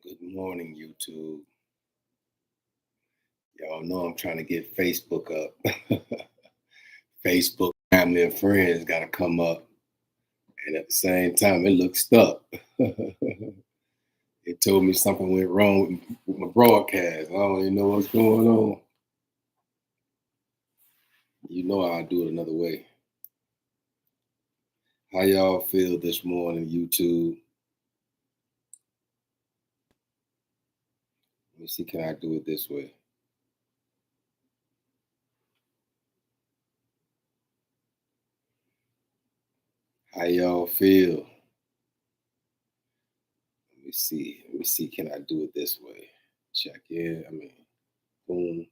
Good morning, YouTube. Y'all know I'm trying to get Facebook up. Facebook family and friends got to come up. And at the same time, it looks stuck. It told me something went wrong with my broadcast. I don't even know what's going on. You know I'll do it another way. How y'all feel this morning, YouTube? Let me see, can I do it this way? How y'all feel? Let me see. Let me see, can I do it this way? Check in. Boom.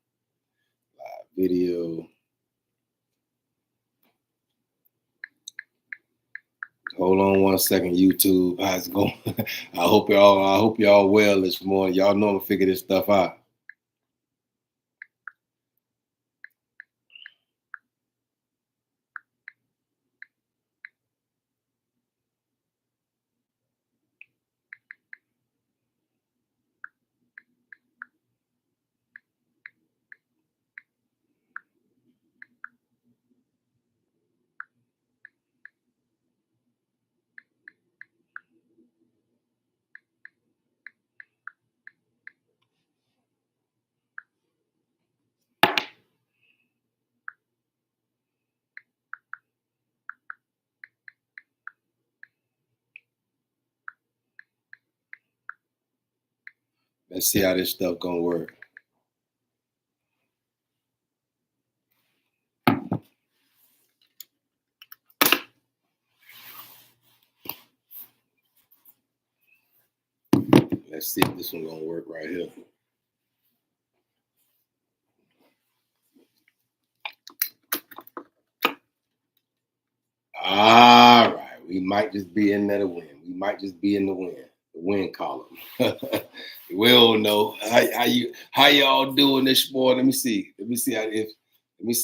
Live video. Hold on one second, YouTube. How's it going? I hope y'all well this morning. Y'all know I'm gonna figure this stuff out. Let's see how this stuff gonna work. Let's see if this one gonna work right here. All right, we might just be in there to win. We might just be in the win column. We don't know how y'all doing this morning. Let me see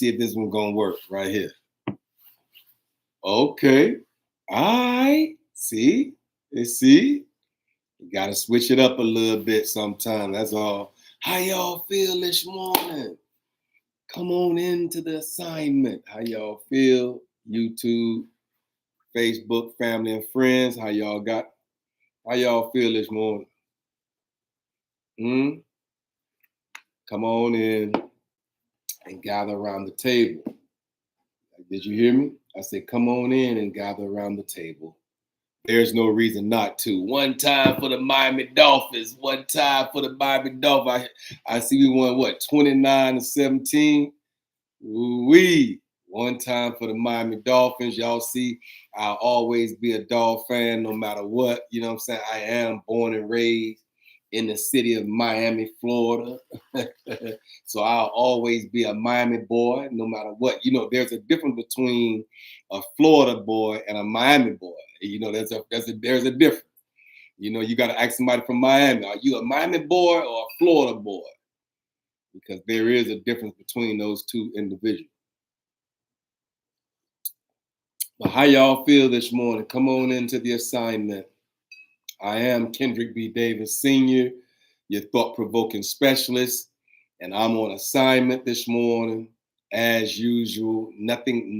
if this one gonna work right here. Okay. All right. See? You gotta switch it up a little bit sometime. That's all. How y'all feel this morning? Come on into the assignment. How y'all feel? YouTube, Facebook, family and friends. How y'all feel this morning? Come on in and gather around the table. Did you hear me? I said, come on in and gather around the table. There's no reason not to. One time for the Miami Dolphins. I see we won, 29-17? One time for the Miami Dolphins. Y'all see, I'll always be a Dolphin fan no matter what. You know what I'm saying? I am born and raised in the city of Miami, Florida. So I'll always be a Miami boy no matter what. You know, there's a difference between a Florida boy and a Miami boy. You know, there's a difference. You know, you got to ask somebody from Miami, are you a Miami boy or a Florida boy? Because there is a difference between those two individuals. But how y'all feel this morning? Come on into the assignment. I am Kendrick B. Davis Sr., your thought-provoking specialist, and I'm on assignment this morning, as usual. Nothing.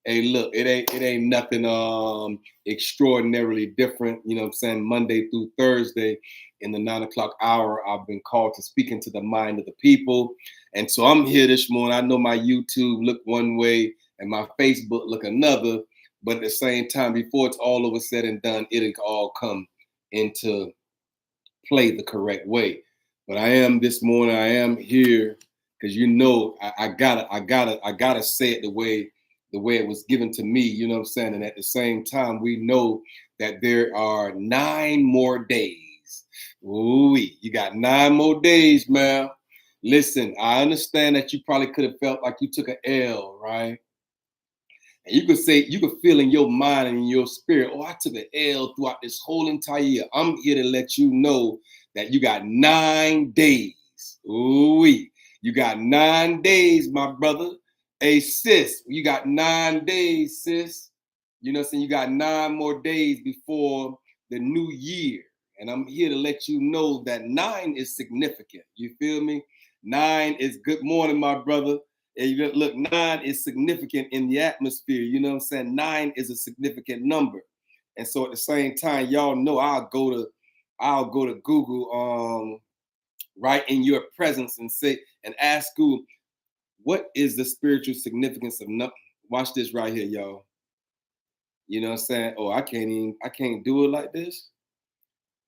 Hey, look, it ain't nothing extraordinarily different. You know what I'm saying? Monday through Thursday in the 9 o'clock hour, I've been called to speak into the mind of the people. And so I'm here this morning. I know my YouTube look one way and my Facebook look another, but at the same time, before it's all over said and done, it'll all come into play the correct way. But I am here because you know I gotta say it the way it was given to me, you know what I'm saying? And at the same time, we know that there are 9 more days. Ooh, you got 9 more days, man. Listen, I understand that you probably could have felt like you took an L, right? And you could feel in your mind and in your spirit, oh, I took an L throughout this whole entire year. I'm here to let you know that you got 9 days. Ooh, you got 9 days, my brother. Hey, sis, you got 9 days, sis. You know what I'm saying? You got 9 more days before the new year. And I'm here to let you know that 9 is significant. You feel me? 9 is good morning, my brother. And you look, 9 is significant in the atmosphere. You know what I'm saying? 9 is a significant number. And so at the same time, y'all know I'll go to Google right in your presence and say and ask Google, what is the spiritual significance of nothing? Watch this right here, y'all. You know what I'm saying? Oh, I can't do it like this.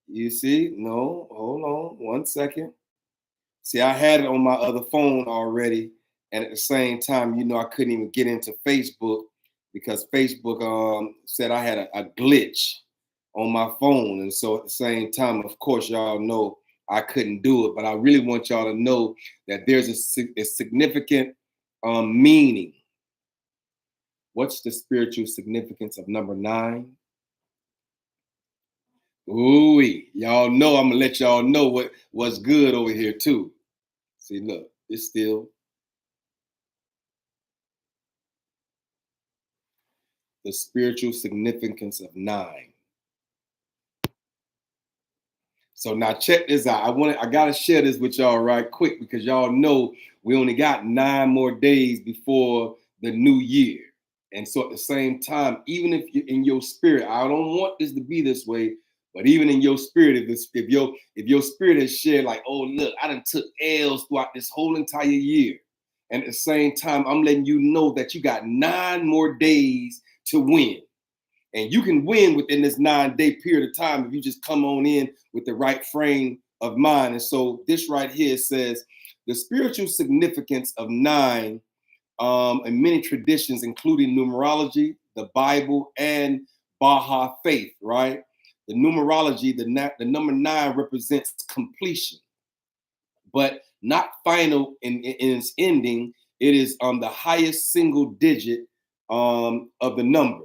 You see? No, hold on 1 second. See, I had it on my other phone already. And at the same time, you know, I couldn't even get into Facebook because Facebook said I had a glitch on my phone. And so at the same time, of course, y'all know I couldn't do it. But I really want y'all to know that there's a significant meaning. What's the spiritual significance of number 9? Ooh, y'all know I'm gonna let y'all know what's good over here too. See, look, it's still the spiritual significance of 9. So now check this out. I gotta share this with y'all right quick because y'all know we only got 9 more days before the new year. And so at the same time, even if you're in your spirit, I don't want this to be this way, but even in your spirit, if your spirit is shared, like, oh look, I done took L's throughout this whole entire year. And at the same time, I'm letting you know that you got 9 more days to win. And you can win within this 9-day period of time if you just come on in with the right frame of mind. And so this right here says the spiritual significance of 9 in many traditions, including numerology, the Bible, and Baha'i faith, right? The numerology, the number 9 represents completion, but not final in its ending. It is the highest single digit of the number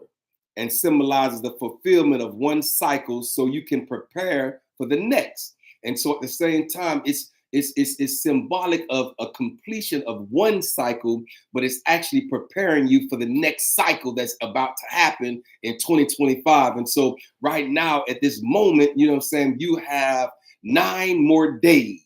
and symbolizes the fulfillment of one cycle so you can prepare for the next. And so at the same time, it's symbolic of a completion of one cycle, but it's actually preparing you for the next cycle that's about to happen in 2025. And so right now at this moment, you know what I'm saying, you have 9 more days.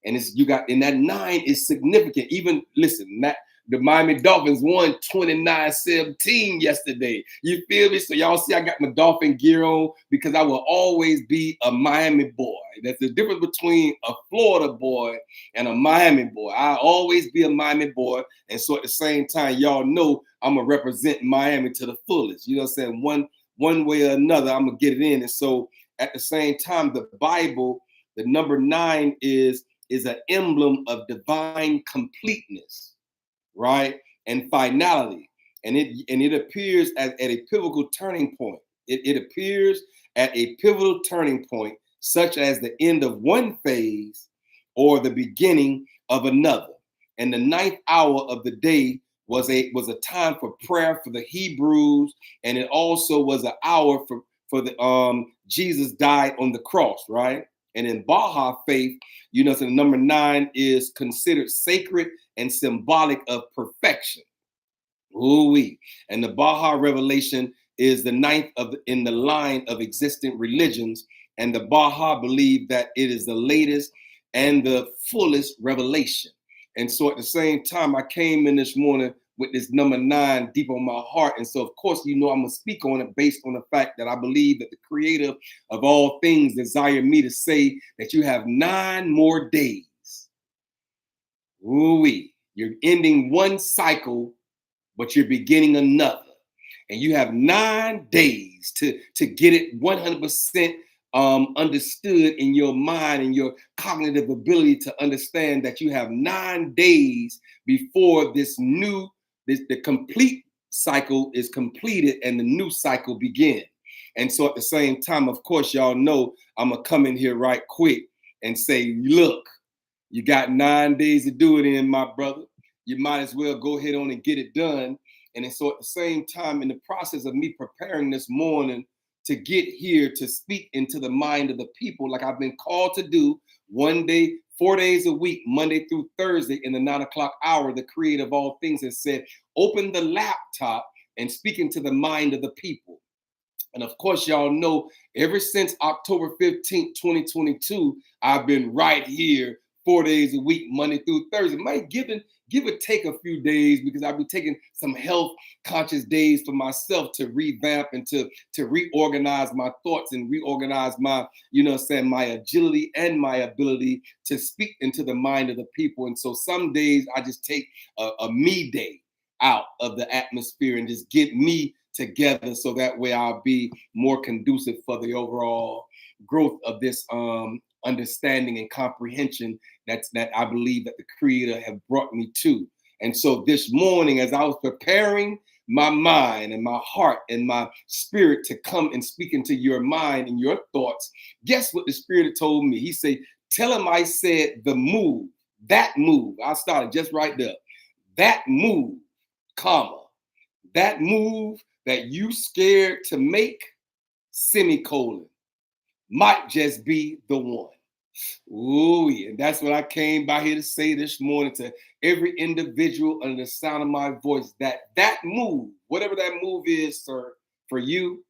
And that 9 is significant. Even listen, the Miami Dolphins won 29-17 yesterday. You feel me? So y'all see I got my Dolphin gear on because I will always be a Miami boy. That's the difference between a Florida boy and a Miami boy. I'll always be a Miami boy. And so at the same time, y'all know I'm going to represent Miami to the fullest. You know what I'm saying? One way or another, I'm going to get it in. And so at the same time, the Bible, the number 9 is an emblem of divine completeness, right? And finality. And it appears at a pivotal turning point. It appears at a pivotal turning point, such as the end of one phase or the beginning of another. And the 9th hour of the day was a time for prayer for the Hebrews, and it also was an hour for the Jesus died on the cross, right? And in Baha'i faith, you know, so the number 9 is considered sacred and symbolic of perfection. Ooh-wee. And the Baha'i revelation is the 9th in the line of existing religions. And the Baha'i believe that it is the latest and the fullest revelation. And so at the same time, I came in this morning with this number 9 deep on my heart. And so, of course, you know, I'm going to speak on it based on the fact that I believe that the creator of all things desired me to say that you have 9 more days. Ooh-wee. You're ending one cycle, but you're beginning another. And you have 9 days to get it 100% understood in your mind and your cognitive ability to understand that you have 9 days before the complete cycle is completed and the new cycle begins. And so at the same time, of course, y'all know I'm going to come in here right quick and say, look, you got 9 days to do it in, my brother. You might as well go ahead on and get it done. And so at the same time, in the process of me preparing this morning to get here to speak into the mind of the people, like I've been called to do 1 day, 4 days a week, Monday through Thursday in the 9 o'clock hour, the creator of all things has said, open the laptop and speak into the mind of the people. And of course, y'all know ever since October 15th, 2022, I've been right here 4 days a week, Monday through Thursday. Might give or take a few days because I'll be taking some health conscious days for myself to revamp and to reorganize my thoughts and reorganize my, my agility and my ability to speak into the mind of the people. And so some days I just take a me day out of the atmosphere and just get me together so that way I'll be more conducive for the overall growth of this understanding and comprehension that I believe that the Creator have brought me to. And so this morning, as I was preparing my mind and my heart and my spirit to come and speak into your mind and your thoughts, guess what the Spirit told me? He said, tell him I said the move, that move. I started just right there. That move, comma, that move that you scared to make, semicolon, might just be the one. Ooh, yeah. And that's what I came by here to say this morning to every individual under the sound of my voice, that move, whatever that move is, sir, for you,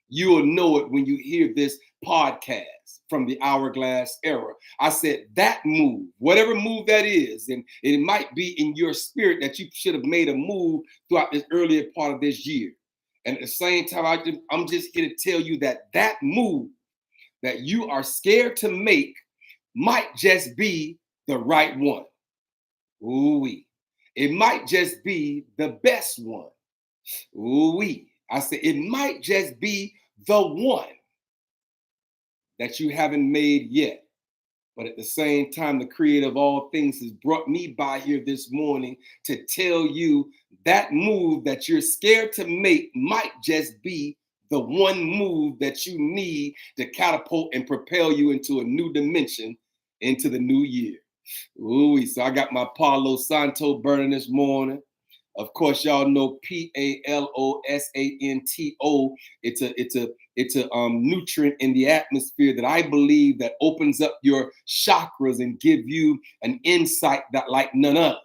you will know it when you hear this podcast from the Hourglass Era. I said that move, whatever move that is, and it might be in your spirit that you should have made a move throughout this earlier part of this year. And at the same time, I'm just here to tell you that move that you are scared to make might just be the right one. Ooh-wee. It might just be the best one. Ooh-wee. I said it might just be the one that you haven't made yet. But at the same time, the Creator of all things has brought me by here this morning to tell you that move that you're scared to make might just be the one move that you need to catapult and propel you into a new dimension, into the new year. Ooh, so I got my Palo Santo burning this morning. Of course, y'all know Palosanto. It's a nutrient in the atmosphere that I believe that opens up your chakras and give you an insight that like none other.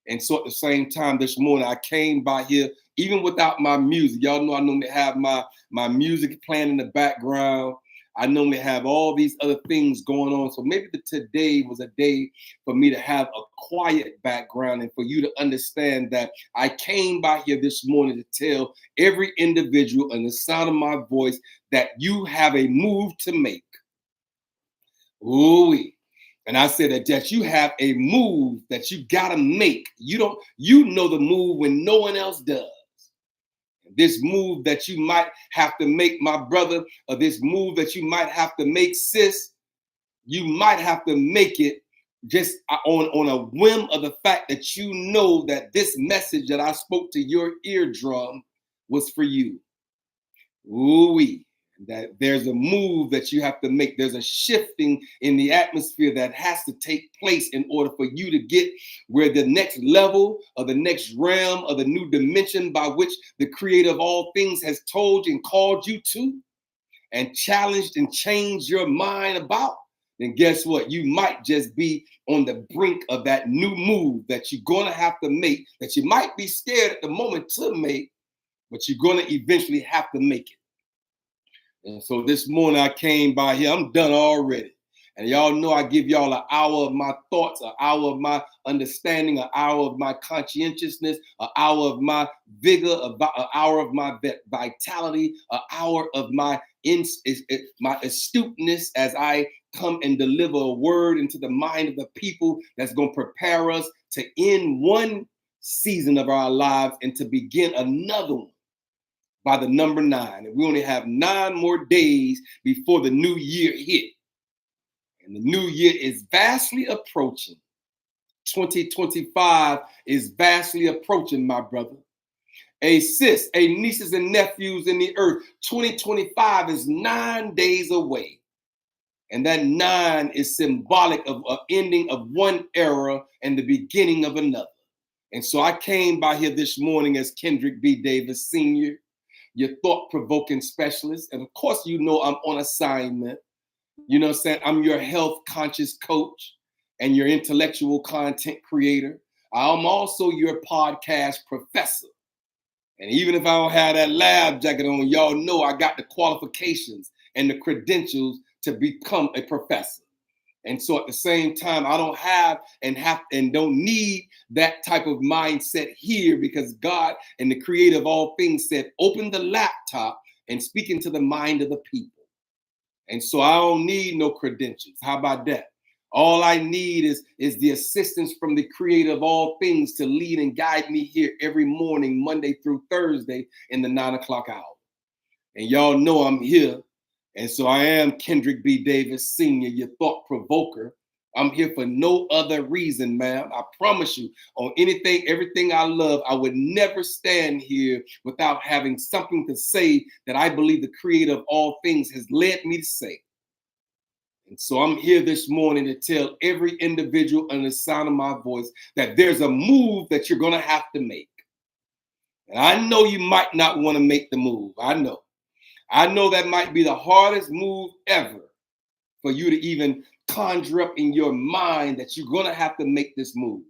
And so at the same time this morning, I came by here even without my music. Y'all know I normally have my music playing in the background. I normally have all these other things going on. So maybe today was a day for me to have a quiet background and for you to understand that I came by here this morning to tell every individual in the sound of my voice that you have a move to make. Ooh. And I said that you have a move that you gotta make. You know the move when no one else does. This move that you might have to make, my brother, or this move that you might have to make, sis, you might have to make it just on a whim of the fact that you know that this message that I spoke to your eardrum was for you. Ooh-wee. That there's a move that you have to make. There's a shifting in the atmosphere that has to take place in order for you to get where the next level or the next realm or the new dimension by which the Creator of all things has told you and called you to and challenged and changed your mind about. Then guess what? You might just be on the brink of that new move that you're going to have to make, that you might be scared at the moment to make, but you're going to eventually have to make it. And so this morning I came by here. I'm done already. And y'all know I give y'all an hour of my thoughts, an hour of my understanding, an hour of my conscientiousness, an hour of my vigor, an hour of my vitality, an hour of my astuteness as I come and deliver a word into the mind of the people that's going to prepare us to end one season of our lives and to begin another one by the number 9. And we only have 9 more days before the new year hit. And the new year is vastly approaching. 2025 is vastly approaching, my brother. Sis, nieces and nephews in the earth, 2025 is 9 days away. And that 9 is symbolic of an ending of one era and the beginning of another. And so I came by here this morning as Kendrick B. Davis Sr., your thought-provoking specialist. And of course, you know I'm on assignment. You know what I'm saying? I'm your health conscious coach and your intellectual content creator. I'm also your podcast professor. And even if I don't have that lab jacket on, y'all know I got the qualifications and the credentials to become a professor. And so at the same time, I don't have and don't need that type of mindset here, because God and the creator of all things said, open the laptop and speak into the mind of the people. And so I don't need no credentials. How about that? All I need is the assistance from the creator of all things to lead and guide me here every morning, Monday through Thursday in the 9 o'clock hour. And y'all know I'm here. And so I am Kendrick B. Davis, Sr., your thought provoker. I'm here for no other reason, ma'am. I promise you, on anything, everything I love, I would never stand here without having something to say that I believe the creator of all things has led me to say. And so I'm here this morning to tell every individual under the sound of my voice that there's a move that you're going to have to make. And I know you might not want to make the move. I know that might be the hardest move ever for you to even conjure up in your mind that you're going to have to make this move.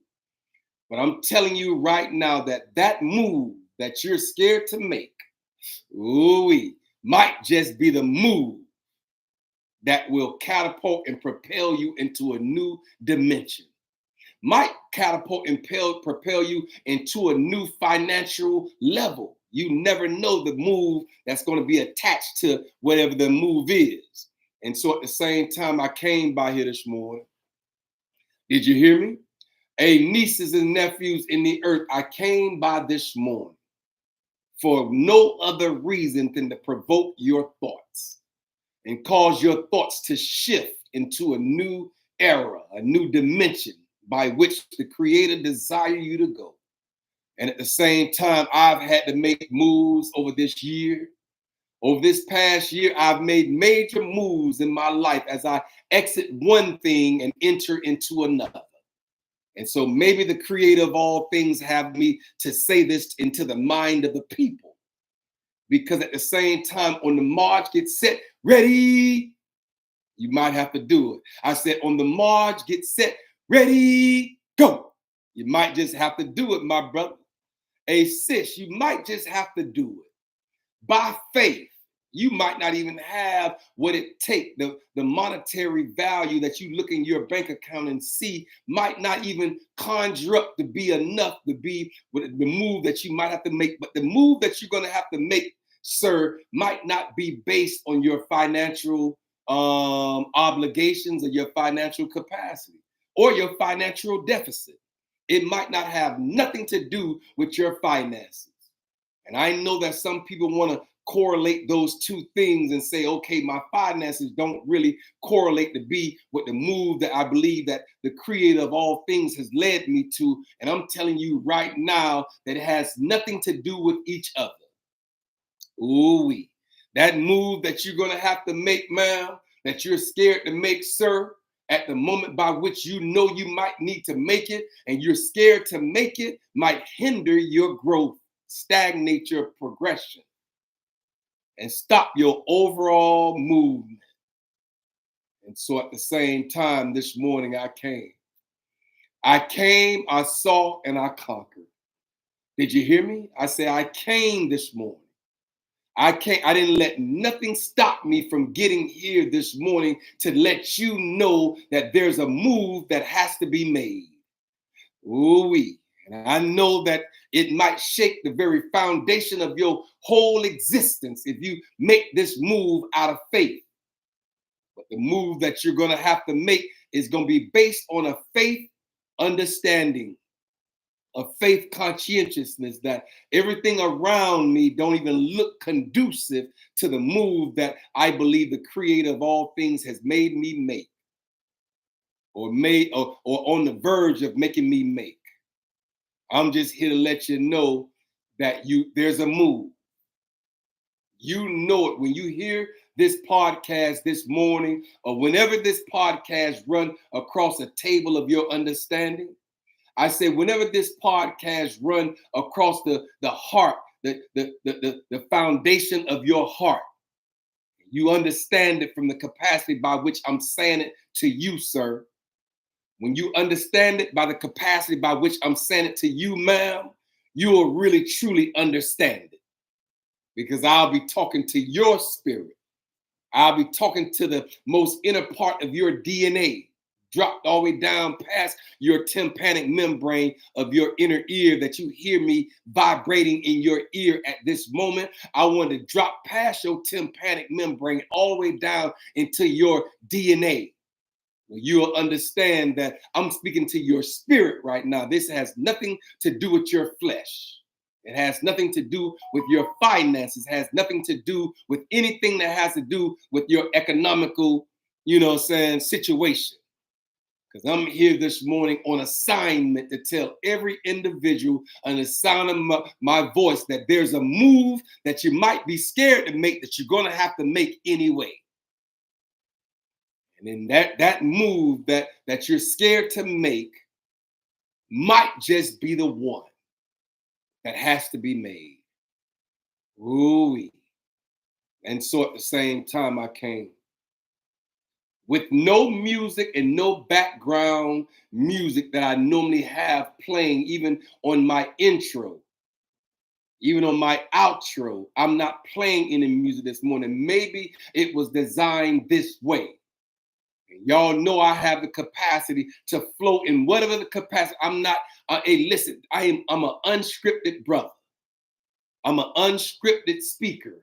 But I'm telling you right now that move that you're scared to make, might just be the move that will catapult and propel you into a new dimension. Might catapult and propel you into a new financial level. You never know the move that's going to be attached to whatever the move is. And so at the same time, I came by here this morning. Did you hear me? Hey, nieces and nephews in the earth, I came by this morning for no other reason than to provoke your thoughts and cause your thoughts to shift into a new era, a new dimension by which the creator desire you to go. And at the same time, I've had to make moves over this year. Over this past year, I've made major moves in my life as I exit one thing and enter into another. And so maybe the creator of all things have me to say this into the mind of the people. Because at the same time, on the march, get set, ready, you might have to do it. I said, on the march, get set, ready, go. You might just have to do it, my brother. Hey, sis, you might just have to do it. By faith, you might not even have what it takes. The monetary value that you look in your bank account and see might not even conjure up to be enough to be the move that you might have to make. But the move that you're going to have to make, sir, might not be based on your financial obligations or your financial capacity or your financial deficit. It might not have nothing to do with your finances. And I know that some people want to correlate those two things and say, okay, my finances don't really correlate to be with the move that I believe that the creator of all things has led me to. And I'm telling you right now that it has nothing to do with each other. That move that you're going to have to make, ma'am, that you're scared to make, sir, at the moment by which you know you might need to make it and you're scared to make it, might hinder your growth, stagnate your progression, and stop your overall movement. And so at the same time, this morning I came, I saw, and I conquered. Did you hear me? I said, I came this morning. I didn't let nothing stop me from getting here this morning to let you know that there's a move that has to be made. And I know that it might shake the very foundation of your whole existence if you make this move out of faith. But the move that you're going to have to make is going to be based on a faith understanding, a faith conscientiousness that everything around me don't even look conducive to the move that I believe the creator of all things has made me make or on the verge of making me make. I'm just here to let you know that there's a move. You know it when you hear this podcast this morning or whenever this podcast run across a table of your understanding. I say, whenever this podcast run across the heart, the foundation of your heart, you understand it from the capacity by which I'm saying it to you, sir. When you understand it by the capacity by which I'm saying it to you, ma'am, you will really truly understand it, because I'll be talking to your spirit. I'll be talking to the most inner part of your DNA, dropped all the way down past your tympanic membrane of your inner ear, that you hear me vibrating in your ear at this moment. I want to drop past your tympanic membrane all the way down into your DNA. You'll understand that I'm speaking to your spirit right now. This has nothing to do with your flesh. It has nothing to do with your finances. It has nothing to do with anything that has to do with your economical, situation. Because I'm here this morning on assignment to tell every individual on the sound of my voice that there's a move that you might be scared to make, that you're going to have to make anyway. And then that move that you're scared to make might just be the one that has to be made. Ooh-wee. And so at the same time, I came with no music and no background music that I normally have playing, even on my intro, even on my outro. I'm not playing any music this morning. Maybe it was designed this way. And y'all know I have the capacity to flow in whatever the capacity. I'm not, listen, I'm an unscripted brother. I'm an unscripted speaker.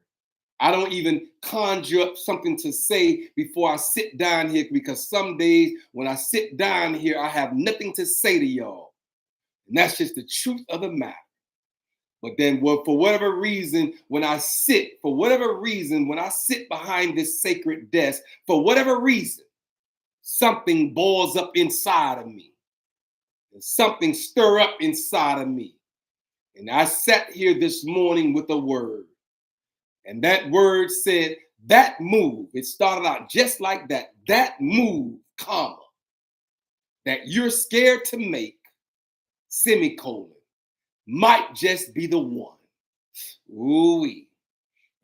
I don't even conjure up something to say before I sit down here, because some days when I sit down here, I have nothing to say to y'all. And that's just the truth of the matter. But then for whatever reason, when I sit behind this sacred desk, for whatever reason, something boils up inside of me. And something stir up inside of me. And I sat here this morning with a word. And that word said, that move, it started out just like that. That move, comma, that you're scared to make, semicolon, might just be the one. Ooh-wee.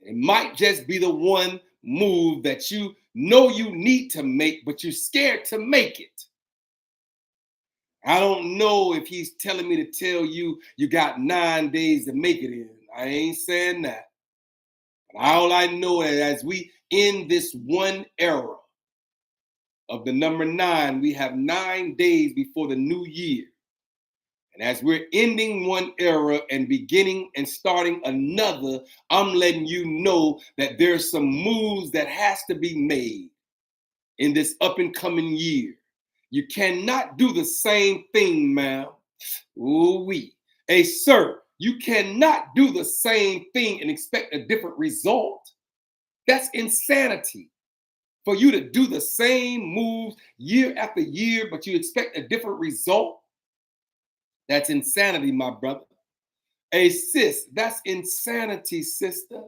It might just be the one move that you know you need to make, but you're scared to make it. I don't know if he's telling me to tell you you got 9 days to make it in. I ain't saying that. All I know is as we end this one era of the number 9, we have 9 days before the new year. And as we're ending one era and beginning and starting another, I'm letting you know that there's some moves that has to be made in this up and coming year. You cannot do the same thing, ma'am. Ooh-wee. Hey, sir. You cannot do the same thing and expect a different result. That's insanity. For you to do the same moves year after year, but you expect a different result. That's insanity, my brother. Hey, sis, that's insanity, sister.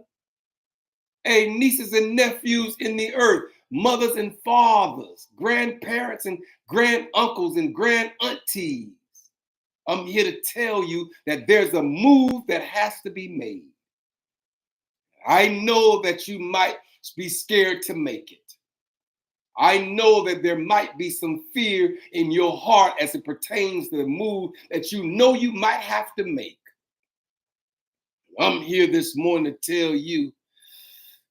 Hey, nieces and nephews in the earth, mothers and fathers, grandparents and granduncles and grandaunties. I'm here to tell you that there's a move that has to be made. I know that you might be scared to make it. I know that there might be some fear in your heart as it pertains to the move that you know you might have to make. I'm here this morning to tell you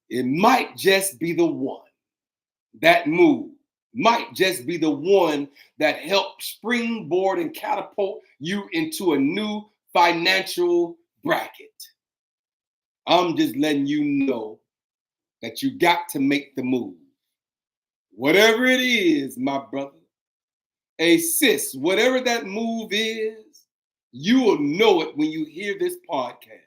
it might just be the one. That move might just be the one that helps springboard and catapult you into a new financial bracket. I'm just letting you know that you got to make the move. Whatever it is, my brother. Hey, sis, whatever that move is, you will know it when you hear this podcast.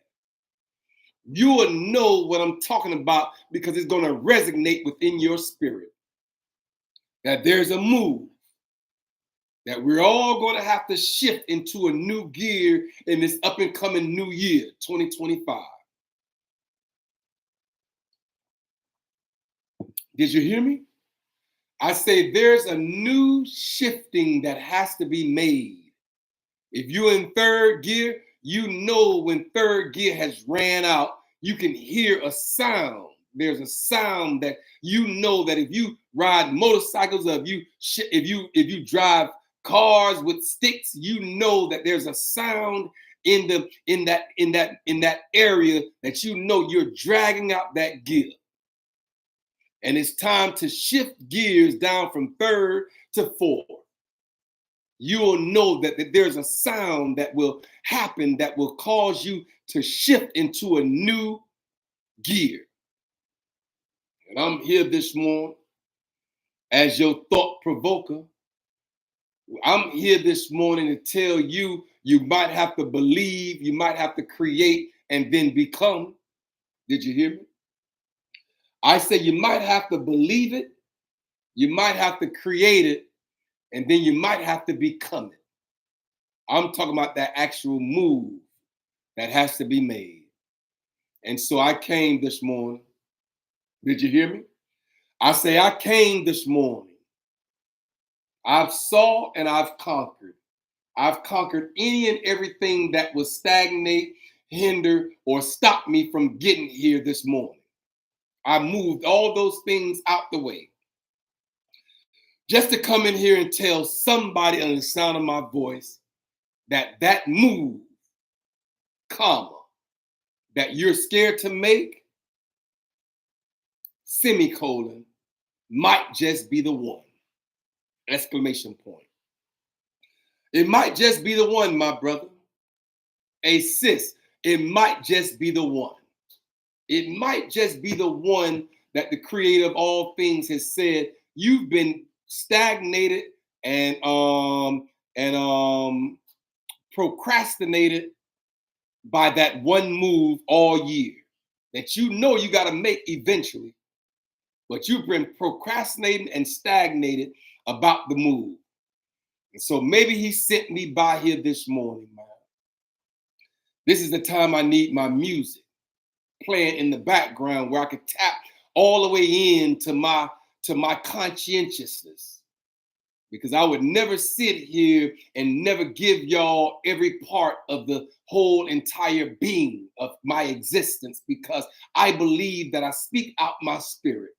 You will know what I'm talking about because it's going to resonate within your spirit. That there's a move that we're all going to have to shift into a new gear in this up and coming new year, 2025. Did you hear me? I say there's a new shifting that has to be made. If you're in third gear, you know when third gear has ran out, you can hear a sound. There's a sound that you know that if you ride motorcycles, or if you drive cars with sticks, you know that there's a sound in that area that you know you're dragging out that gear. And it's time to shift gears down from third to fourth. You will know that there's a sound that will happen that will cause you to shift into a new gear. And I'm here this morning as your thought provoker. I'm here this morning to tell you, you might have to believe, you might have to create, and then become. Did you hear me? I say you might have to believe it, you might have to create it, and then you might have to become it. I'm talking about that actual move that has to be made. And so I came this morning. Did you hear me? I say I came this morning. I've saw and I've conquered. I've conquered any and everything that would stagnate, hinder, or stop me from getting here this morning. I moved all those things out the way. Just to come in here and tell somebody on the sound of my voice that move, comma, that you're scared to make, semicolon, might just be the one. Exclamation point. It might just be the one, my brother. Hey, sis, it might just be the one. It might just be the one that the creator of all things has said, you've been stagnated and procrastinated by that one move all year that you know you got to make eventually, but you've been procrastinating and stagnated about the move. And so maybe he sent me by here this morning, man. This is the time I need my music playing in the background where I could tap all the way into my conscientiousness. Because I would never sit here and never give y'all every part of the whole entire being of my existence, because I believe that I speak out my spirit.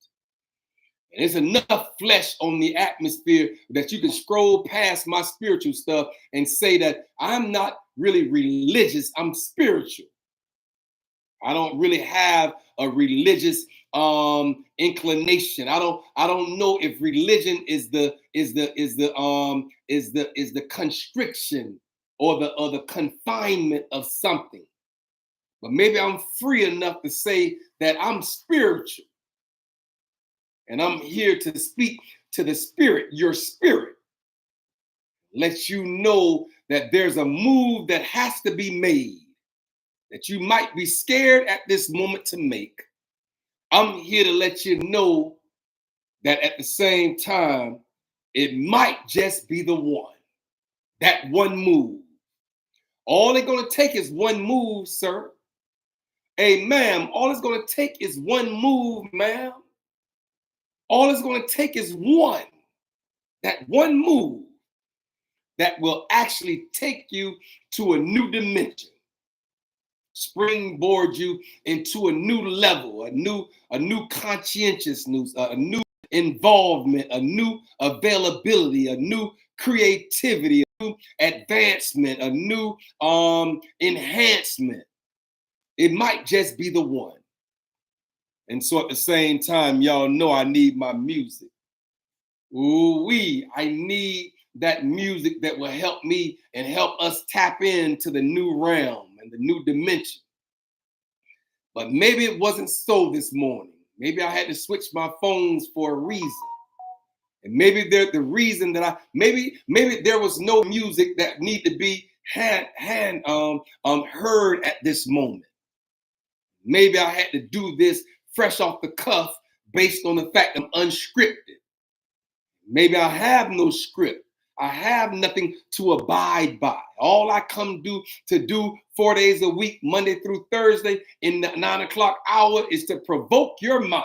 And there's enough flesh on the atmosphere that you can scroll past my spiritual stuff and say that I'm not really religious, I'm spiritual. I don't really have a religious inclination. I don't know if religion is the constriction or the confinement of something. But maybe I'm free enough to say that I'm spiritual. And I'm here to speak to the spirit, your spirit. Let you know that there's a move that has to be made, that you might be scared at this moment to make. I'm here to let you know that at the same time, it might just be the one, that one move. All it's going to take is one move, sir. Hey, ma'am, all it's going to take is one move, ma'am. All it's going to take is one, that one move that will actually take you to a new dimension, springboard you into a new level, a new conscientiousness, a new involvement, a new availability, a new creativity, a new advancement, a new enhancement. It might just be the one. And so at the same time, y'all know I need my music. Ooh-wee, I need that music that will help me and help us tap into the new realm and the new dimension. But maybe it wasn't so this morning. Maybe I had to switch my phones for a reason. And maybe the reason that maybe there was no music that need to be heard at this moment. Maybe I had to do this fresh off the cuff based on the fact I'm unscripted. Maybe I have no script. I have nothing to abide by. All I come to do 4 days a week, Monday through Thursday in the 9 o'clock hour, is to provoke your mind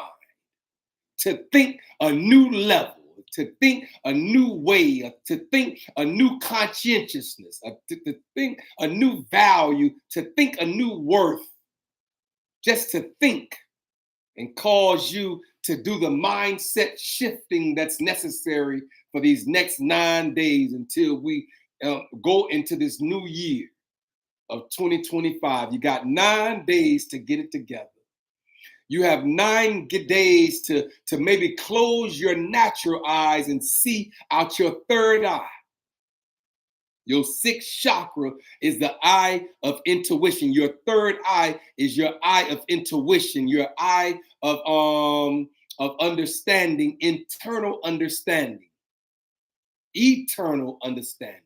to think a new level, to think a new way, to think a new conscientiousness, to think a new value, to think a new worth, just to think, and cause you to do the mindset shifting that's necessary for these next 9 days until we go into this new year. of 2025. You got 9 days to get it together. You have 9 days to maybe close your natural eyes and see out your third eye. Your sixth chakra is the eye of intuition. Your third eye is your eye of intuition, your eye of understanding, internal understanding, eternal understanding.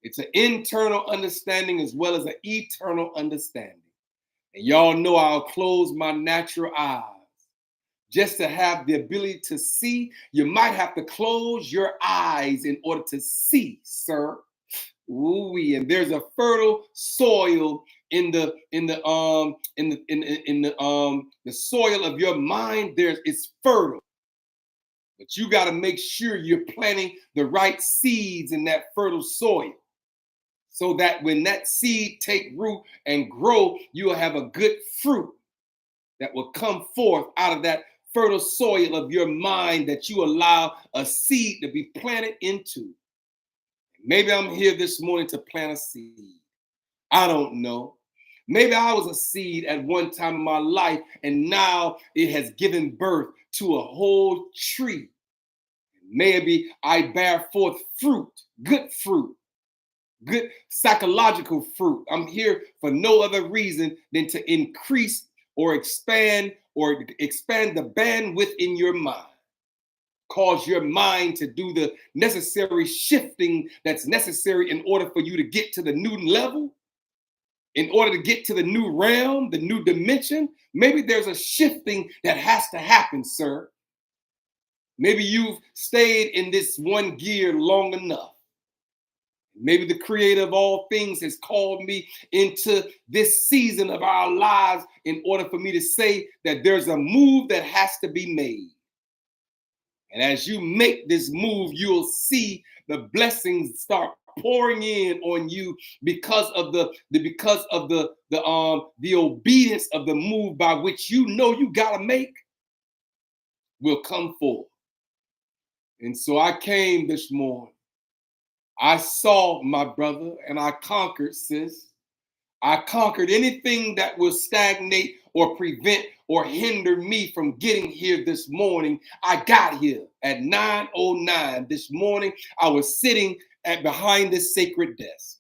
It's an internal understanding as well as an eternal understanding. And y'all know I'll close my natural eyes. Just to have the ability to see, you might have to close your eyes in order to see, sir. Ooh-wee. And there's a fertile soil in the soil of your mind. It's fertile. But you got to make sure you're planting the right seeds in that fertile soil, so that when that seed take root and grow, you'll have a good fruit that will come forth out of that fertile soil of your mind that you allow a seed to be planted into. Maybe I'm here this morning to plant a seed. I don't know. Maybe I was a seed at one time in my life, and now it has given birth to a whole tree. Maybe I bear forth fruit, good psychological fruit. I'm here for no other reason than to increase or expand the bandwidth in your mind. Cause your mind to do the necessary shifting that's necessary in order for you to get to the new level, in order to get to the new realm, the new dimension. Maybe there's a shifting that has to happen, sir. Maybe you've stayed in this one gear long enough. Maybe the creator of all things has called me into this season of our lives in order for me to say that there's a move that has to be made. And as you make this move, you'll see the blessings start pouring in on you because of the obedience of the move by which you know you gotta make will come forth. And so I came this morning. I saw my brother and I conquered, sis. I conquered anything that will stagnate or prevent or hinder me from getting here this morning. I got here at 9:09 this morning. I was sitting behind this sacred desk.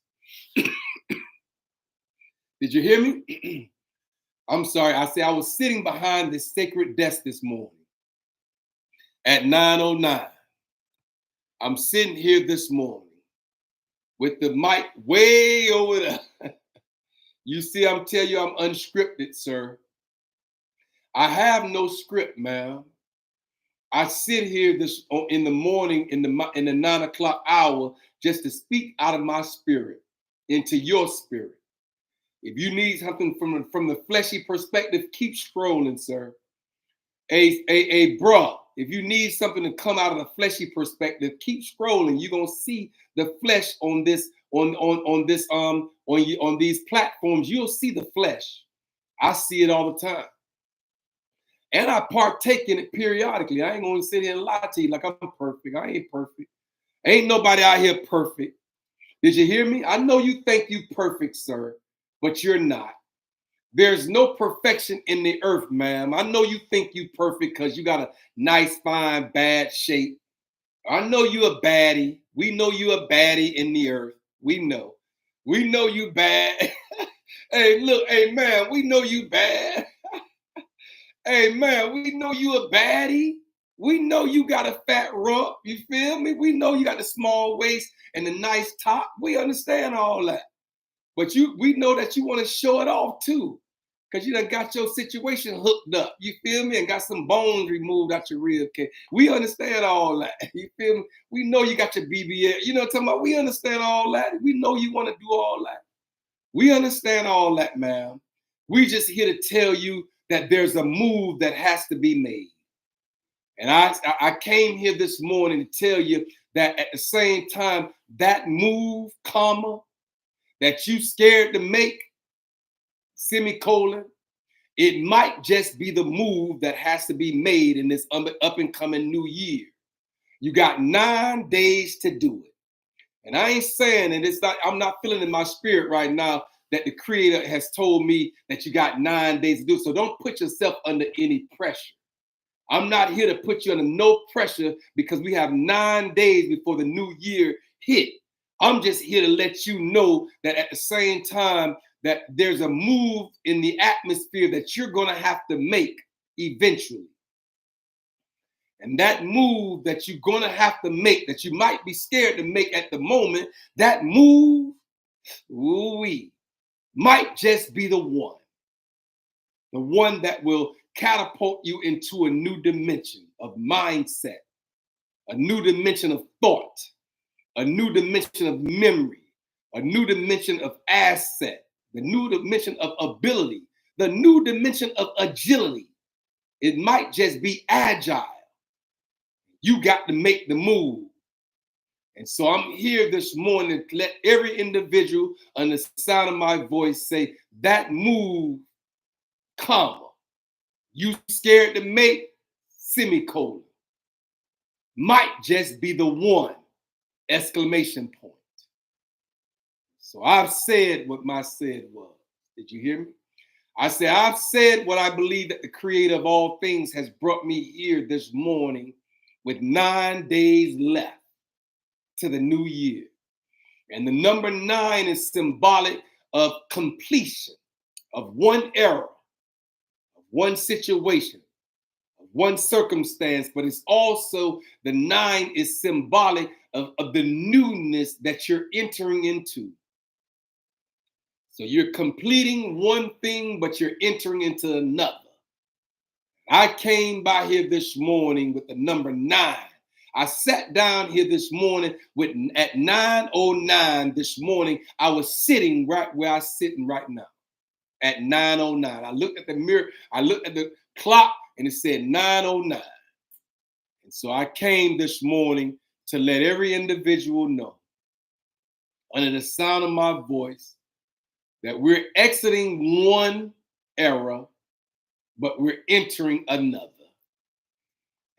Did you hear me? I'm sorry. I said I was sitting behind this sacred desk this morning at 9:09. I'm sitting here this morning with the mic way over there. You see, I'm telling you, I'm unscripted, sir. I have no script, ma'am. I sit here in the morning, in the 9 o'clock hour, just to speak out of my spirit into your spirit. If you need something from the fleshy perspective, keep scrolling, sir. Bruh, if you need something to come out of the fleshy perspective, keep scrolling. You're gonna see the flesh on this on these platforms. You'll see the flesh. I see it all the time. And I partake in it periodically. I ain't gonna sit here and lie to you like I'm perfect. I ain't perfect. Ain't nobody out here perfect. Did you hear me? I know you think you perfect, sir, but you're not. There's no perfection in the earth, ma'am. I know you think you perfect because you got a nice, fine, bad shape. I know you a baddie. We know you a baddie in the earth. We know. We know you bad. Hey, look, hey, man, we know you bad. Hey, man, we know you a baddie. We know you got a fat rump. You feel me? We know you got the small waist and the nice top. We understand all that. But we know that you want to show it off too, because you done got your situation hooked up. You feel me? And got some bones removed out your rib cage. We understand all that. You feel me? We know you got your BBL. You know what I'm talking about? We understand all that. We know you want to do all that. We understand all that, ma'am. We just here to tell you that there's a move that has to be made. And I came here this morning to tell you that at the same time, that move, comma, that you scared to make, semicolon, it might just be the move that has to be made in this up and coming new year. You got 9 days to do it. And I ain't saying, and it's not, I'm not feeling in my spirit right now that the Creator has told me that you got 9 days to do it. So don't put yourself under any pressure. I'm not here to put you under no pressure because we have 9 days before the new year hit. I'm just here to let you know that at the same time that there's a move in the atmosphere that you're going to have to make eventually. And that move that you're going to have to make, that you might be scared to make at the moment, that move, ooh-wee, might just be the one that will catapult you into a new dimension of mindset, a new dimension of thought, a new dimension of memory, a new dimension of asset, the new dimension of ability, the new dimension of agility. It might just be agile. You got to make the move. And so I'm here this morning to let every individual on the sound of my voice say that move, comma, you scared to make, semicolon, might just be the one, exclamation point. So I've said what my said was. Did you hear me? I said, I've said what I believe that the Creator of all things has brought me here this morning with 9 days left to the new year. And the number 9 is symbolic of completion of one era, of one situation, of one circumstance, but it's also the 9 is symbolic of the newness that you're entering into. So you're completing one thing, but you're entering into another. I came by here this morning with the number 9. I sat down here this morning at 9:09 this morning. I was sitting right where I'm sitting right now at 9:09. I looked at the mirror, I looked at the clock, and it said 9:09. And so I came this morning to let every individual know, under the sound of my voice, that we're exiting one era, but we're entering another.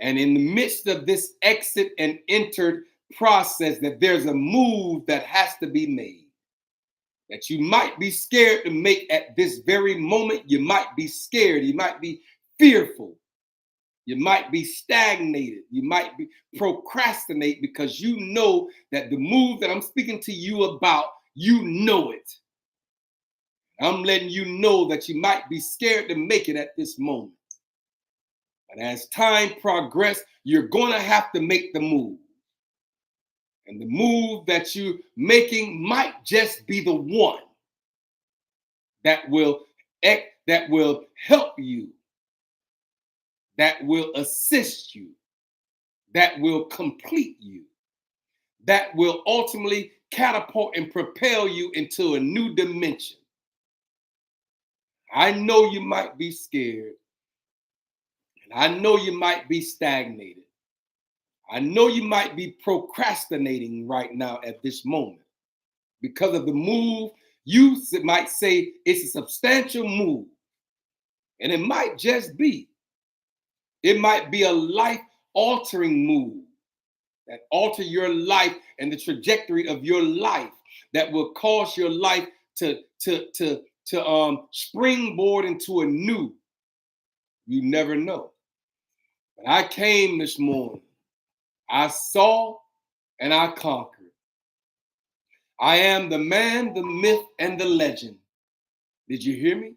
And in the midst of this exit and entered process, that there's a move that has to be made, that you might be scared to make at this very moment. You might be scared. You might be fearful. You might be stagnated. You might be procrastinate because you know that the move that I'm speaking to you about, you know it. I'm letting you know that you might be scared to make it at this moment. But as time progresses, you're going to have to make the move. And the move that you're making might just be the one that will help you, that will assist you, that will complete you, that will ultimately catapult and propel you into a new dimension. I know you might be scared. And I know you might be stagnated. I know you might be procrastinating right now at this moment because of the move. You might say it's a substantial move. And it might just be. It might be a life-altering move that alter your life and the trajectory of your life, that will cause your life to springboard into a new. You never know. But I came this morning. I saw and I conquered. I am the man, the myth, and the legend. Did you hear me?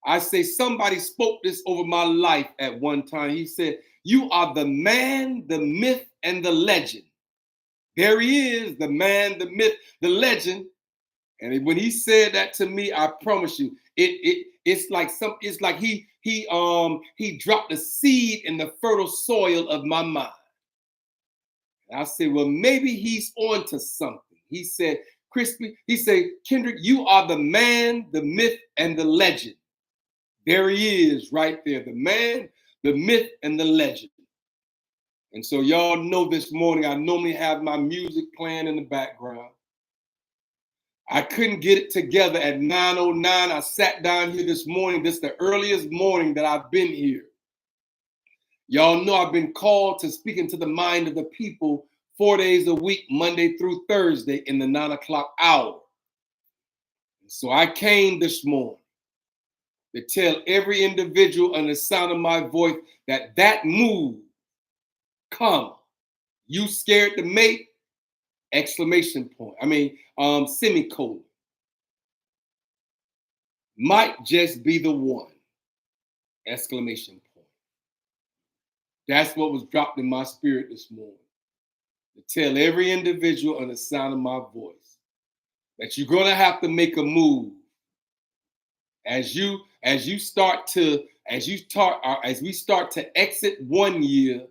I say somebody spoke this over my life at one time. He said, you are the man, the myth, and the legend. There he is, the man, the myth, the legend. And when he said that to me, I promise you, it's like he dropped a seed in the fertile soil of my mind. And I said, well, maybe he's on to something. He said, Crispy, he said, Kendrick, you are the man, the myth, and the legend. There he is right there, the man, the myth, and the legend. And so y'all know this morning, I normally have my music playing in the background. I couldn't get it together at 9:09. I sat down here this morning. This is the earliest morning that I've been here. Y'all know I've been called to speak into the mind of the people 4 days a week, Monday through Thursday in the 9 o'clock hour. So I came this morning to tell every individual on the sound of my voice that that move, comma, you scared to make, exclamation point. Semicolon. Might just be the one, exclamation point. That's what was dropped in my spirit this morning. To tell every individual on the sound of my voice that you're going to have to make a move as we start to exit 1 year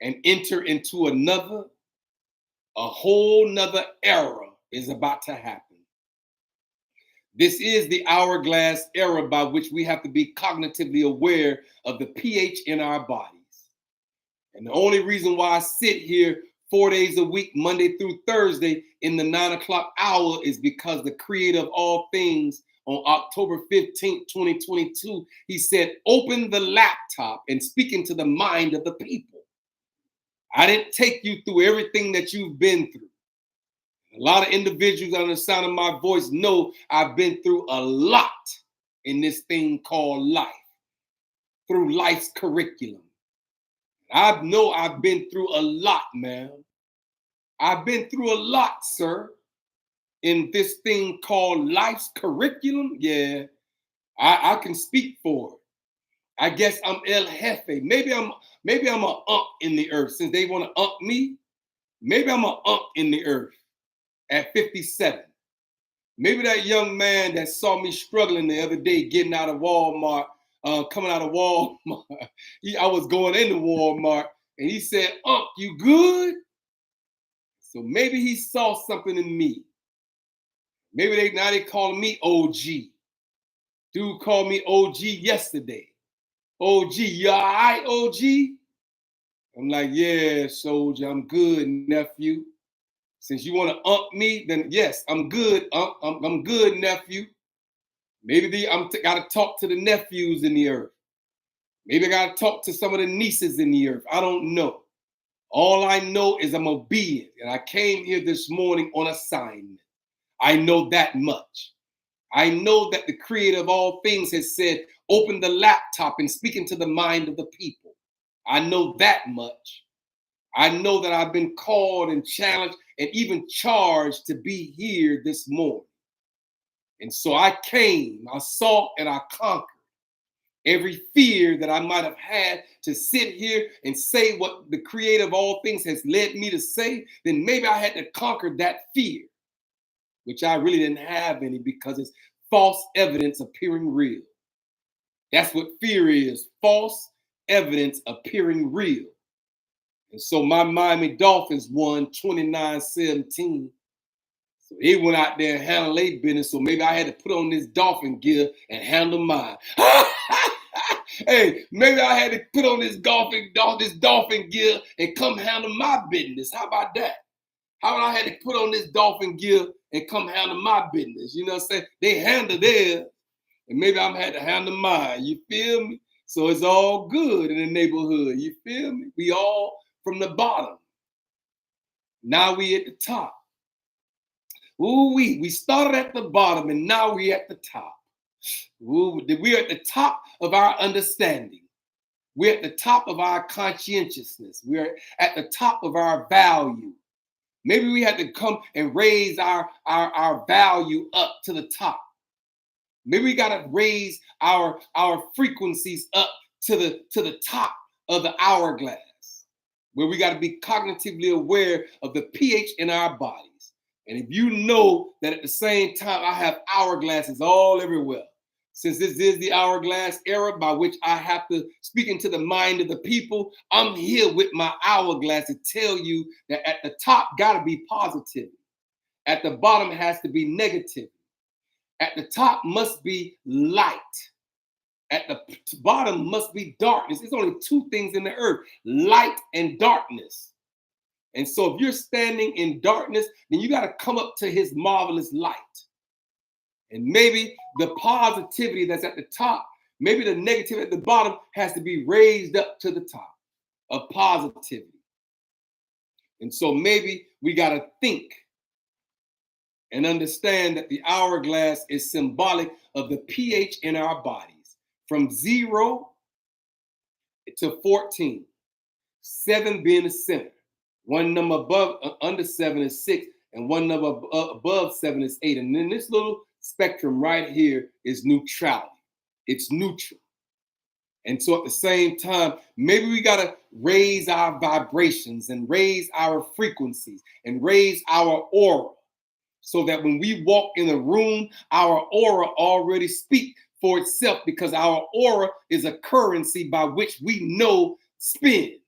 and enter into another. A whole nother era is about to happen. This is the hourglass era by which we have to be cognitively aware of the pH in our bodies. And the only reason why I sit here 4 days a week, Monday through Thursday in the 9 o'clock hour is because the creator of all things on October 15th, 2022, he said, open the laptop and speak into the mind of the people. I didn't take you through everything that you've been through. A lot of individuals on the sound of my voice know I've been through a lot in this thing called life, through life's curriculum. I know I've been through a lot, man. I've been through a lot, sir, in this thing called life's curriculum. Yeah, I can speak for it. I guess I'm El Jefe. Maybe I'm an in the earth. Since they want to me, maybe I'm an in the earth at 57. Maybe that young man that saw me struggling the other day getting out of Walmart, coming out of Walmart. I was going into Walmart and he said, you good? So maybe he saw something in me. Maybe now they calling me OG. Dude called me OG yesterday. OG, you all right, OG? I'm like, yeah, soldier, I'm good, nephew. Since you want to me, then yes, I'm good. I'm good, nephew. Maybe I got to talk to the nephews in the earth. Maybe I got to talk to some of the nieces in the earth. I don't know. All I know is I'm obedient, and I came here this morning on assignment. I know that much. I know that the creator of all things has said, open the laptop and speak into the mind of the people. I know that much. I know that I've been called and challenged and even charged to be here this morning. And so I came, I saw, and I conquered every fear that I might have had to sit here and say what the creator of all things has led me to say. Then maybe I had to conquer that fear, which I really didn't have any because it's false evidence appearing real. That's what fear is, false evidence appearing real. And so my Miami Dolphins won 29-17. So they went out there and handled their business. So maybe I had to put on this dolphin gear and handle mine. Hey, maybe I had to put on this dolphin gear and come handle my business. How about that? How about I had to put on this dolphin gear and come handle my business? You know what I'm saying? They handle theirs, and maybe I'm had to handle mine. You feel me? So it's all good in the neighborhood. You feel me? We all from the bottom. Now we at the top. Ooh, we started at the bottom and now we at the top. Ooh, we're at the top of our understanding. We're at the top of our conscientiousness. We're at the top of our value. Maybe we had to come and raise our value up to the top. Maybe we got to raise our frequencies up to the top of the hourglass, where we got to be cognitively aware of the pH in our bodies. And if you know that at the same time I have hourglasses all everywhere, since this is the hourglass era by which I have to speak into the mind of the people, I'm here with my hourglass to tell you that at the top got to be positivity. At the bottom has to be negative. At the top must be light. At the bottom must be darkness. There's only two things in the earth, light and darkness. And so if you're standing in darkness, then you got to come up to his marvelous light. And maybe the positivity that's at the top, maybe the negative at the bottom has to be raised up to the top of positivity. And so maybe we got to think and understand that the hourglass is symbolic of the pH in our bodies from 0 to 14, 7 being the center. One number under 7 is 6, and one number above 7 is 8. And then this little spectrum right here is neutrality. It's neutral. And so at the same time, maybe we got to raise our vibrations and raise our frequencies and raise our aura, so that when we walk in a room, our aura already speaks for itself, because our aura is a currency by which we know spins.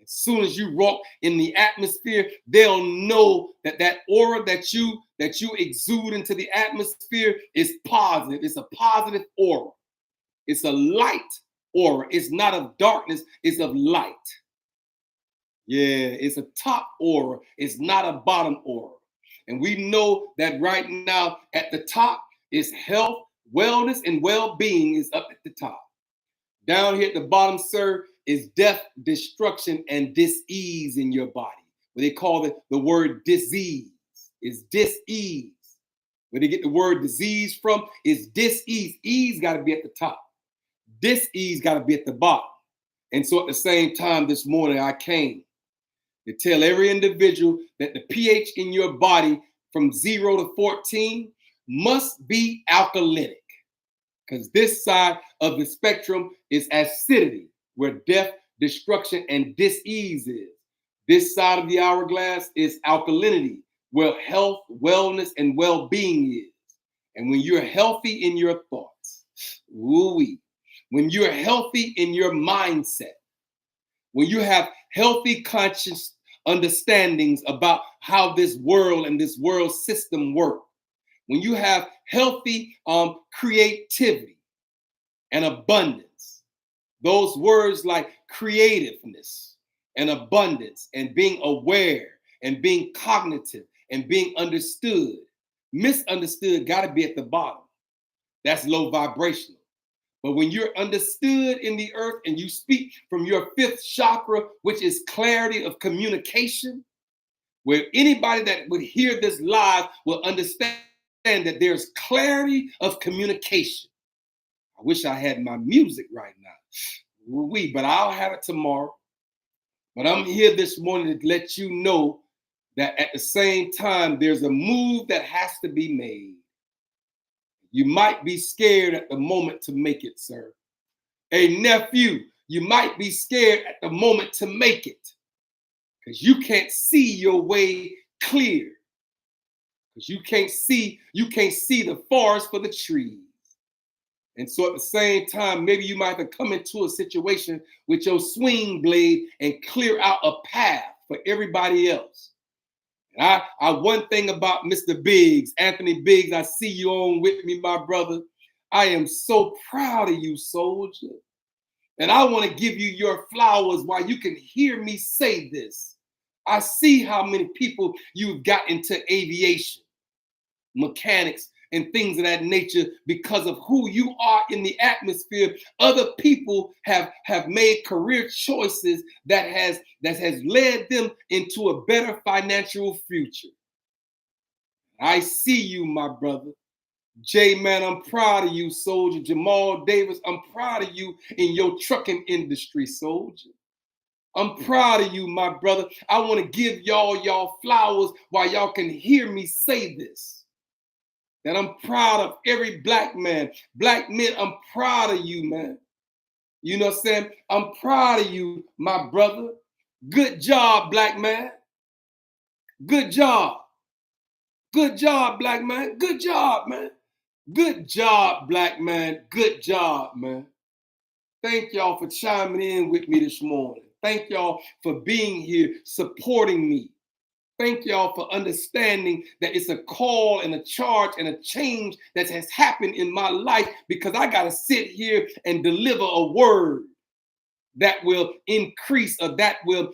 As soon as you walk in the atmosphere, they'll know that that aura that you exude into the atmosphere is positive. It's a positive aura. It's a light aura. It's not of darkness, it's of light. Yeah, it's a top aura. It's not a bottom aura. And we know that right now at the top is health, wellness, and well-being is up at the top. Down here at the bottom, sir, is death, destruction, and dis-ease in your body. What they call the word disease is dis-ease. Where they get the word disease from is dis-ease. Ease got to be at the top. Dis-ease got to be at the bottom. And so at the same time this morning, I came to tell every individual that the pH in your body from 0 to 14 must be alkalinic, because this side of the spectrum is acidity, where death, destruction, and dis-ease is. This side of the hourglass is alkalinity, where health, wellness, and well-being is. And when you're healthy in your thoughts, woo-wee, when you're healthy in your mindset, when you have healthy conscious understandings about how this world and this world system work, when you have healthy creativity and abundance, those words like creativeness and abundance and being aware and being cognitive and being understood, misunderstood got to be at the bottom. That's low vibrational. But when you're understood in the earth and you speak from your 5th chakra, which is clarity of communication, where anybody that would hear this live will understand that there's clarity of communication. I wish I had my music right now. But I'll have it tomorrow. But I'm here this morning to let you know that at the same time, there's a move that has to be made. You might be scared at the moment to make it, sir. Hey, nephew, you might be scared at the moment to make it, because you can't see your way clear. Because you can't see the forest for the trees. And so at the same time, maybe you might have to come into a situation with your swing blade and clear out a path for everybody else. And one thing about Mr. Biggs, Anthony Biggs, I see you on with me, my brother. I am so proud of you, soldier. And I want to give you your flowers while you can hear me say this. I see how many people you've got into aviation, mechanics, and things of that nature because of who you are in the atmosphere. Other people have made career choices that has led them into a better financial future. I see you, my brother. J Man, I'm proud of you, soldier. Jamal Davis, I'm proud of you in your trucking industry, soldier. I'm proud of you, my brother. I want to give y'all flowers while y'all can hear me say this. That I'm proud of every black man. Black men, I'm proud of you, man. You know what I'm saying? I'm proud of you, my brother. Good job, black man. Good job. Good job, black man. Good job, man. Good job, black man. Good job, man. Thank y'all for chiming in with me this morning. Thank y'all for being here, supporting me. Thank y'all for understanding that it's a call and a charge and a change that has happened in my life, because I got to sit here and deliver a word that will increase, or that will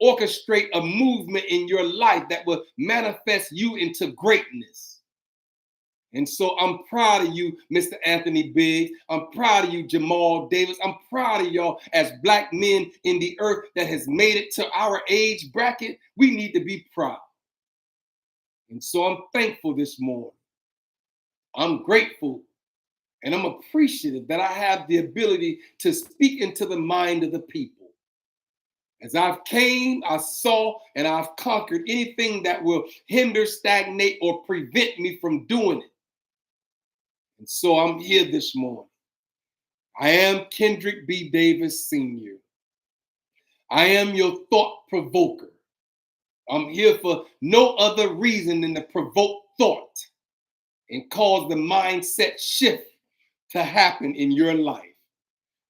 orchestrate a movement in your life that will manifest you into greatness. And so I'm proud of you, Mr. Anthony Biggs. I'm proud of you, Jamal Davis. I'm proud of y'all as black men in the earth that has made it to our age bracket. We need to be proud. And so I'm thankful this morning. I'm grateful and I'm appreciative that I have the ability to speak into the mind of the people. As I've came, I saw, and I've conquered anything that will hinder, stagnate, or prevent me from doing it. And so I'm here this morning. I am Kendrick B. Davis Sr. I am your thought provoker. I'm here for no other reason than to provoke thought and cause the mindset shift to happen in your life.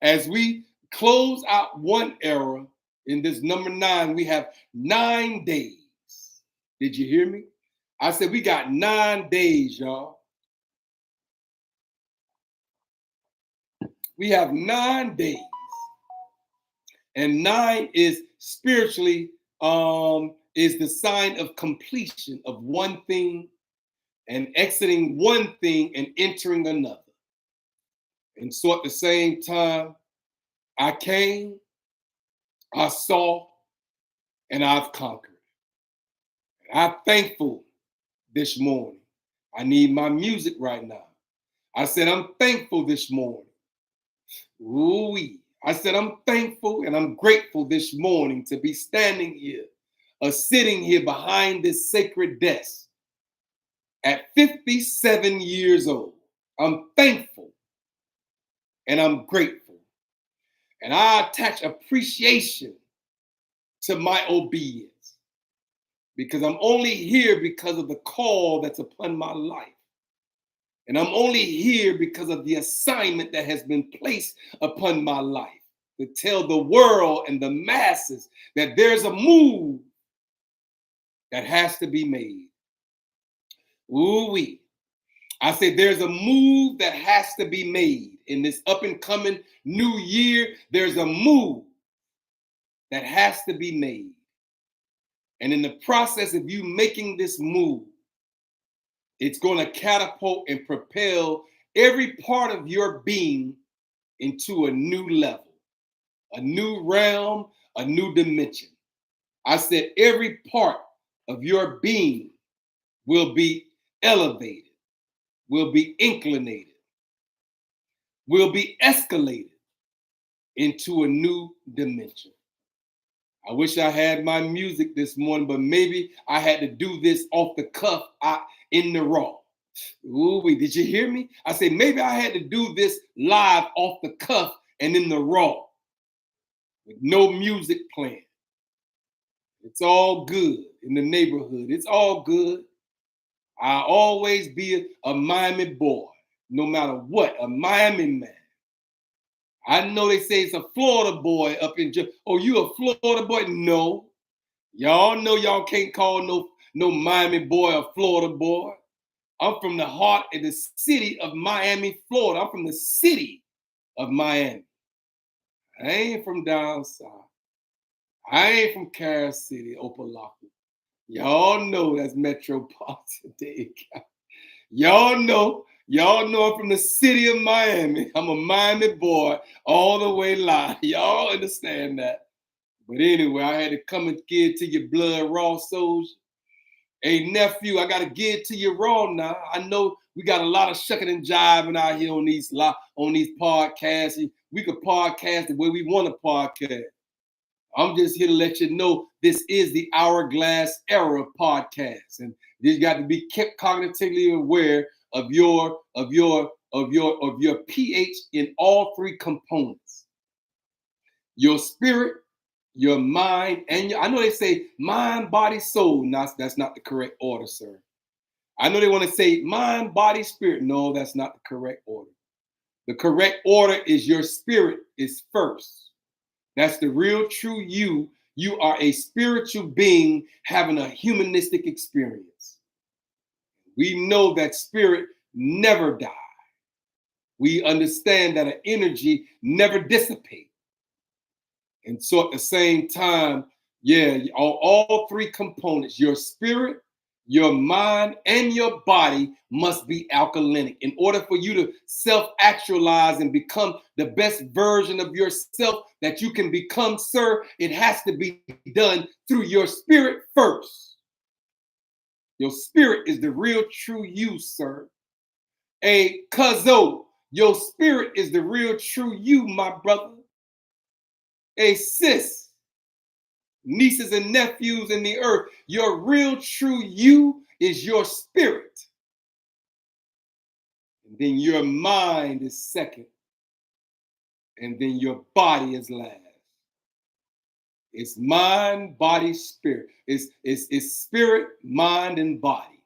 As we close out one era, in this number 9, we have 9 days. Did you hear me? I said we got 9 days, y'all. We have 9 days. And 9 is spiritually is the sign of completion of one thing and exiting one thing and entering another. And so at the same time, I came, I saw, and I've conquered. And I'm thankful this morning. I need my music right now. I said, I'm thankful this morning. Ooh-wee. I said, I'm thankful and I'm grateful this morning to be standing here or sitting here behind this sacred desk at 57 years old. I'm thankful and I'm grateful. And I attach appreciation to my obedience because I'm only here because of the call that's upon my life. And I'm only here because of the assignment that has been placed upon my life to tell the world and the masses that there's a move that has to be made. Ooh-wee. I say there's a move that has to be made in this up and coming new year. There's a move that has to be made. And in the process of you making this move, it's going to catapult and propel every part of your being into a new level, a new realm, a new dimension. I said every part of your being will be elevated, will be inclinated, will be escalated into a new dimension. I wish I had my music this morning, but maybe I had to do this off the cuff in the raw. Ooh, did you hear me? I said maybe I had to do this live off the cuff and in the raw with no music playing. It's all good in the neighborhood. It's all good. I'll always be a Miami boy, no matter what, a Miami man. I know they say it's a Florida boy up in oh, you a Florida boy? No. Y'all know y'all can't call no Miami boy a Florida boy. I'm from the heart of the city of Miami, Florida. I'm from the city of Miami. I ain't from down south. I ain't from Carol City, Opalaka. Y'all know that's metropolitan Dade County. Y'all know I'm from the city of Miami. I'm a Miami boy all the way live. Y'all understand that. But anyway, I had to come and give it to your blood raw soldier. Hey, nephew, I got to give it to you raw now. I know we got a lot of shucking and jiving out here on these podcasts. We could podcast the way we want to podcast. I'm just here to let you know this is the Hourglass Era podcast, and you got to be kept cognitively aware of your pH in all 3 components: your spirit, your mind, and I know they say mind, body, soul. No, that's not the correct order, sir. I know they want to say mind, body, spirit. No, that's not the correct order. The correct order is your spirit is first. That's the real true you. You are a spiritual being having a humanistic experience. We know that spirit never dies. We understand that an energy never dissipates. And so at the same time, yeah, all 3 components, your spirit, Your mind and your body must be alkalinic. In order for you to self-actualize and become the best version of yourself that you can become, sir, it has to be done through your spirit first. Your spirit is the real true you, sir. A cuzzo, your spirit is the real true you, my brother. A sis, nieces and nephews in the earth, your real true you is your spirit. And then your mind is second. And then your body is last. It's mind, body, spirit. It's spirit, mind, and body.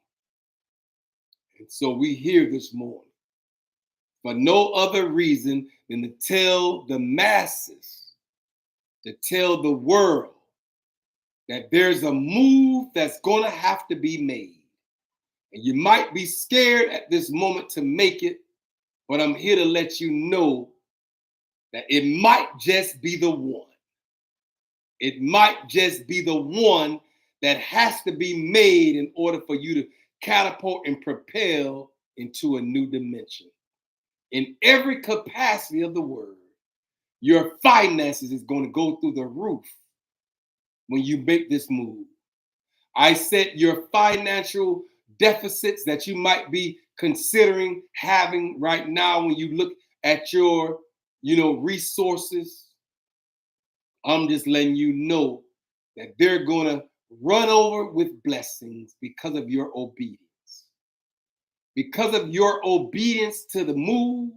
And so we here this morning for no other reason than to tell the masses, to tell the world that there's a move that's going to have to be made. And you might be scared at this moment to make it, but I'm here to let you know that it might just be the one. It might just be the one that has to be made in order for you to catapult and propel into a new dimension. In every capacity of the word, your finances is going to go through the roof when you make this move. I said your financial deficits that you might be considering having right now when you look at your, resources. I'm just letting you know that they're going to run over with blessings because of your obedience. Because of your obedience to the move,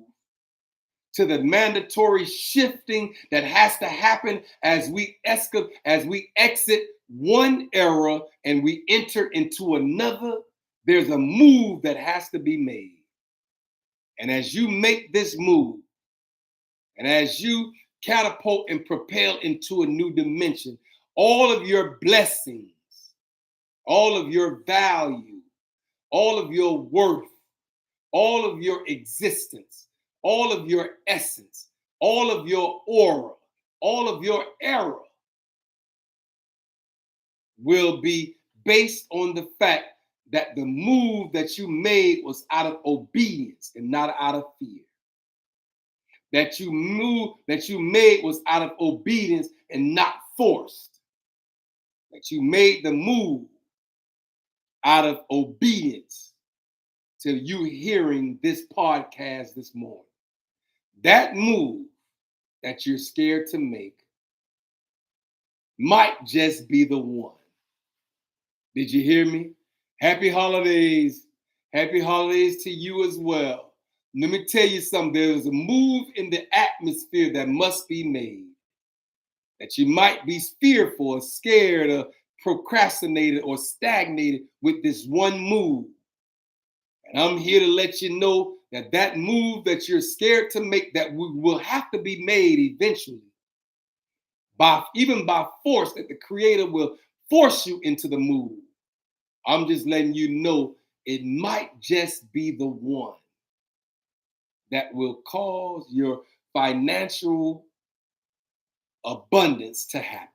to the mandatory shifting that has to happen as we exit one era and we enter into another, there's a move that has to be made. And as you make this move, and as you catapult and propel into a new dimension, all of your blessings, all of your value, all of your worth, all of your existence, all of your essence, all of your aura, all of your era will be based on the fact that the move that you made was out of obedience and not out of fear. That you made was out of obedience and not forced. That you made the move out of obedience to you hearing this podcast this morning. That move that you're scared to make might just be the one. Did you hear me? Happy holidays. Happy holidays to you as well. Let me tell you something. There's a move in the atmosphere that must be made. That you might be fearful or scared or procrastinated or stagnated with this one move. And I'm here to let you know that that move that you're scared to make, that will have to be made eventually. Even by force, that the Creator will force you into the move. I'm just letting you know it might just be the one that will cause your financial abundance to happen.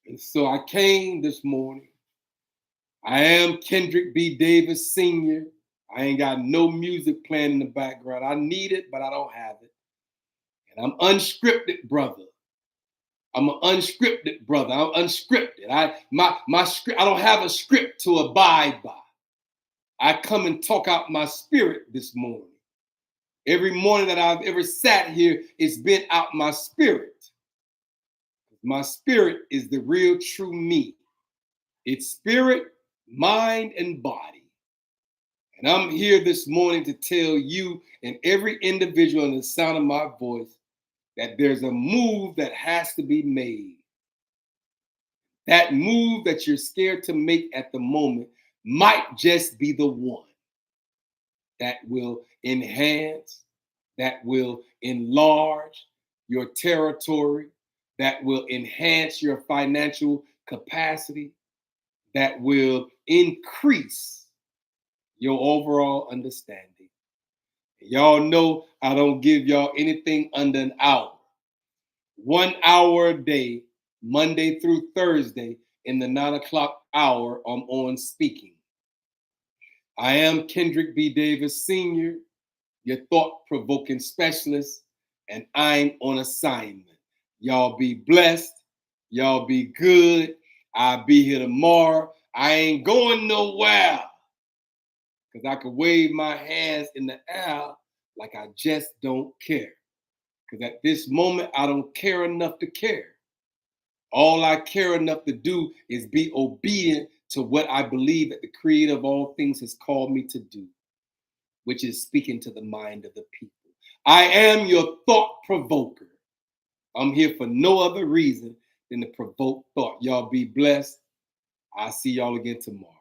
And so I came this morning. I am Kendrick B. Davis Sr. I ain't got no music playing in the background. I need it, but I don't have it. And I'm unscripted, brother. I'm an unscripted brother. I'm unscripted. My script, I don't have a script to abide by. I come and talk out my spirit this morning. Every morning that I've ever sat here, it's been out my spirit. My spirit is the real true me. It's spirit, mind, and body. And I'm here this morning to tell you and every individual in the sound of my voice that there's a move that has to be made. That move that you're scared to make at the moment might just be the one that will enhance, that will enlarge your territory, that will enhance your financial capacity, that will increase your overall understanding. Y'all know I don't give y'all anything under an hour. 1 hour a day, Monday through Thursday, in the 9 o'clock hour, I'm on speaking. I am Kendrick B. Davis Sr., your thought-provoking specialist, and I'm on assignment. Y'all be blessed. Y'all be good. I'll be here tomorrow. I ain't going nowhere because I could wave my hands in the air like I just don't care. Because at this moment, I don't care enough to care. All I care enough to do is be obedient to what I believe that the creator of all things has called me to do, which is speaking to the mind of the people. I am your thought provoker. I'm here for no other reason than to provoke thought. Y'all be blessed. I'll see y'all again tomorrow.